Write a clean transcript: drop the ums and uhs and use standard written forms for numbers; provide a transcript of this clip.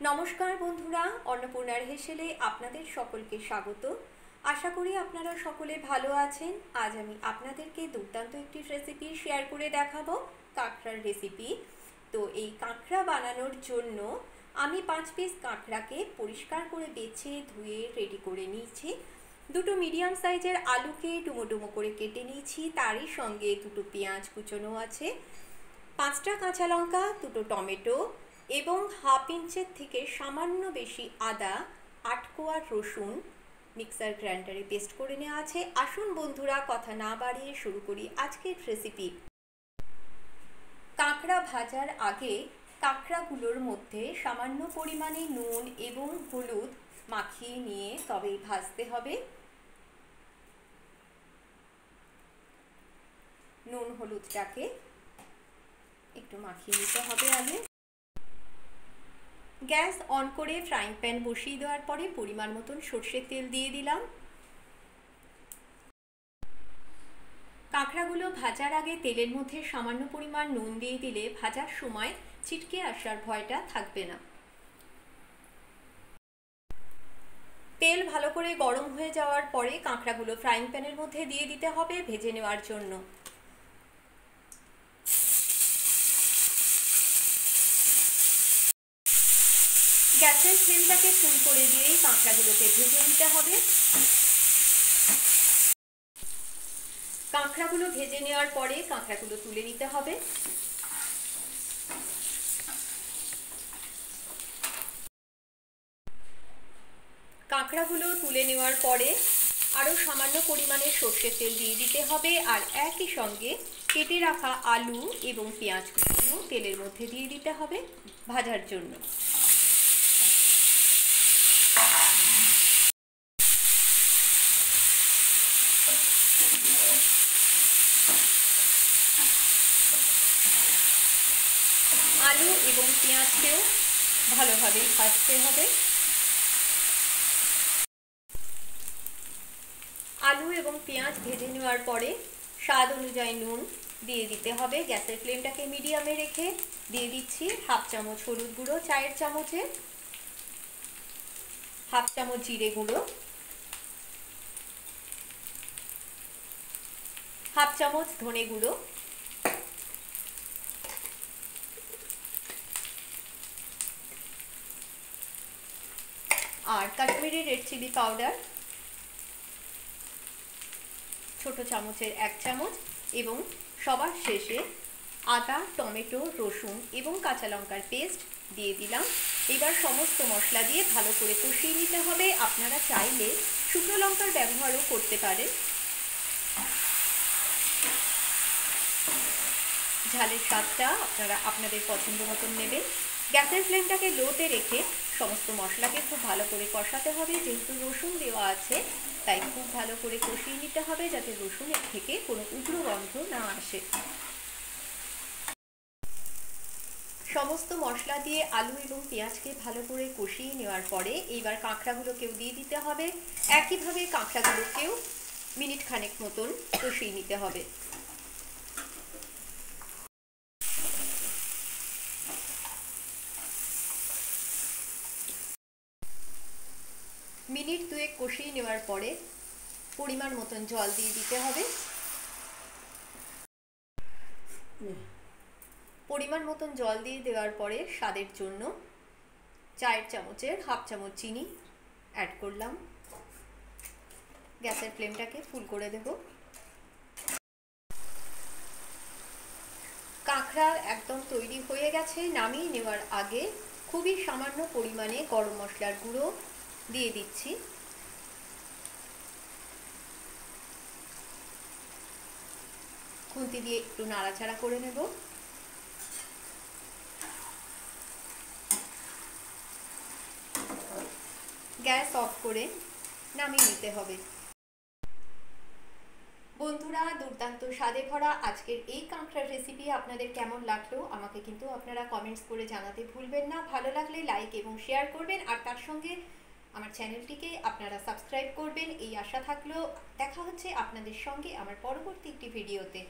নমস্কার বন্ধুরা, অন্নপূর্ণার হেসেলে আপনাদের সকলকে স্বাগত। আশা করি আপনারা সকলে ভালো আছেন। আজ আমি আপনাদেরকে দুর্দান্ত একটি রেসিপি শেয়ার করে দেখাবো, কাঁকড়ার রেসিপি। তো এই কাঁকড়া বানানোর জন্য আমি 5 পিস কাঁকড়াকে পরিষ্কার করে বেছে ধুয়ে রেডি করে নিয়েছি। দুটো মিডিয়াম সাইজের আলুকে ডুমো ডুমো করে কেটে নিয়েছি, তারই সঙ্গে দুটো পেঁয়াজ কুচোনো আছে, 5টা কাঁচা লঙ্কা, দুটো টমেটো এবং হাফ ইঞ্চের থেকে সামান্য বেশি আদা, 8 কোয়া রসুন মিক্সার গ্রাইন্ডারে পেস্ট করে নেওয়া আছে। আসুন বন্ধুরা, কথা না বাড়িয়ে শুরু করি আজকের রেসিপি। কাঁকড়া ভাজার আগে কাঁকড়াগুলোর মধ্যে সামান্য পরিমাণে নুন এবং হলুদ মাখিয়ে নিয়ে তবেই ভাজতে হবে। নুন হলুদটাকে একটু মাখিয়ে নিতে হবে আগে। গ্যাস অন করে ফ্রাইং প্যান বসিয়ে দেওয়ার পরে পরিমাণ মতন সর্ষের তেল দিয়ে দিলাম। কাঁকড়াগুলো ভাজার আগে তেলের মধ্যে সামান্য পরিমাণ নুন দিয়ে দিলে ভাজার সময় ছিটকে আসার ভয়টা থাকবে না। তেল ভালো করে গরম হয়ে যাওয়ার পরে কাঁকড়াগুলো ফ্রাইং প্যানের মধ্যে দিয়ে দিতে হবে ভেজে নেওয়ার জন্য। গ্যাসের ফ্লেমটাকে ফুল করে দিয়েই কাঁকড়াগুলোকে ভেজে নিতে হবে। কাঁকড়াগুলো ভেজে নেওয়ার পরে কাঁকড়াগুলো তুলে নিতে হবে। কাঁকড়াগুলো তুলে নেওয়ার পরে আরও সামান্য পরিমাণে সর্ষের তেল দিয়ে দিতে হবে, আর একই সঙ্গে কেটে রাখা আলু এবং পেঁয়াজ কুচিও তেলের মধ্যে দিয়ে দিতে হবে ভাজার জন্য। আলু এবং পেঁয়াজকেও ভালোভাবেই ভাজতে হবে। আলু এবং পেঁয়াজ ভেজে নেওয়ার পরে স্বাদ অনুযায়ী নুন দিয়ে দিতে হবে। গ্যাসের ফ্লেমটাকে মিডিয়ামে রেখে দিয়ে দিচ্ছি হাফ চামচ হলুদ গুঁড়ো চায়ের চামচে, হাফ চামচ জিরে গুঁড়ো, হাফ চামচ ধনে গুঁড়ো, আর কাশ্মীরি রেড চিলি পাউডার ছোট চামচের 1 চামচ, এবং সবার শেষে আদা, টমেটো, রসুন এবং কাঁচা লঙ্কার পেস্ট দিয়ে দিলাম। এবার সমস্ত মশলা দিয়ে ভালো করে কষিয়ে নিতে হবে। আপনারা চাইলে শুকনো লঙ্কার ব্যবহারও করতে পারেন। ঝালের স্বাদটা আপনারা আপনাদের পছন্দ মতন নেবেন। গ্যাসের ফ্লেমটাকে লোতে রেখে সমস্ত মশলাকে খুব ভালো করে কষাতে হবে। যেহেতু রসুন দেওয়া আছে তাই খুব ভালো করে কষিয়ে নিতে হবে যাতে রসুনের থেকে কোনো উগ্র গন্ধ না আসে। সমস্ত মশলা দিয়ে আলু এবং পেঁয়াজকে ভালো করে কষিয়ে নেওয়ার পরে এইবার কাঁকড়াগুলোকেও দিয়ে দিতে হবে। একইভাবে কাঁকড়াগুলোকেও মিনিট খানেক মতন কষিয়ে নিতে হবে। মিনিট 2 কষিয়ে নেওয়ার পরে পরিমাণ মতন জল দিয়ে দিতে হবে। পরিমাণ মতন জল দিয়ে দেওয়ার পরে স্বাদের জন্য চায়ের চামচের হাফ চামচ চিনি অ্যাড করলাম। গ্যাসের ফ্লেমটাকে ফুল করে দেব। কাঁকড়া একদম তৈরি হয়ে গেছে। নামিয়ে নেওয়ার আগে খুবই সামান্য পরিমাণে গরম মশলার গুঁড়ো দিয়ে দিচ্ছি। খুন্তি দিয়ে একটু নাড়াচাড়া করে নেব। গ্যাস অফ করে নামিয়ে নিতে হবে। বন্ধুরা, দুর্দান্ত স্বাদে ভরা আজকের এই কাঁকড়ার রেসিপি আপনাদের কেমন লাগলো আমাকে কিন্তু আপনারা কমেন্টস করে জানাতে ভুলবেন না। ভালো লাগলে লাইক এবং শেয়ার করবেন, আর তার সঙ্গে আমার চ্যানেলটিকে আপনারা সাবস্ক্রাইব করবেন এই আশা থাকলো। দেখা হচ্ছে আপনাদের সঙ্গে আমার পরবর্তী একটি ভিডিওতে।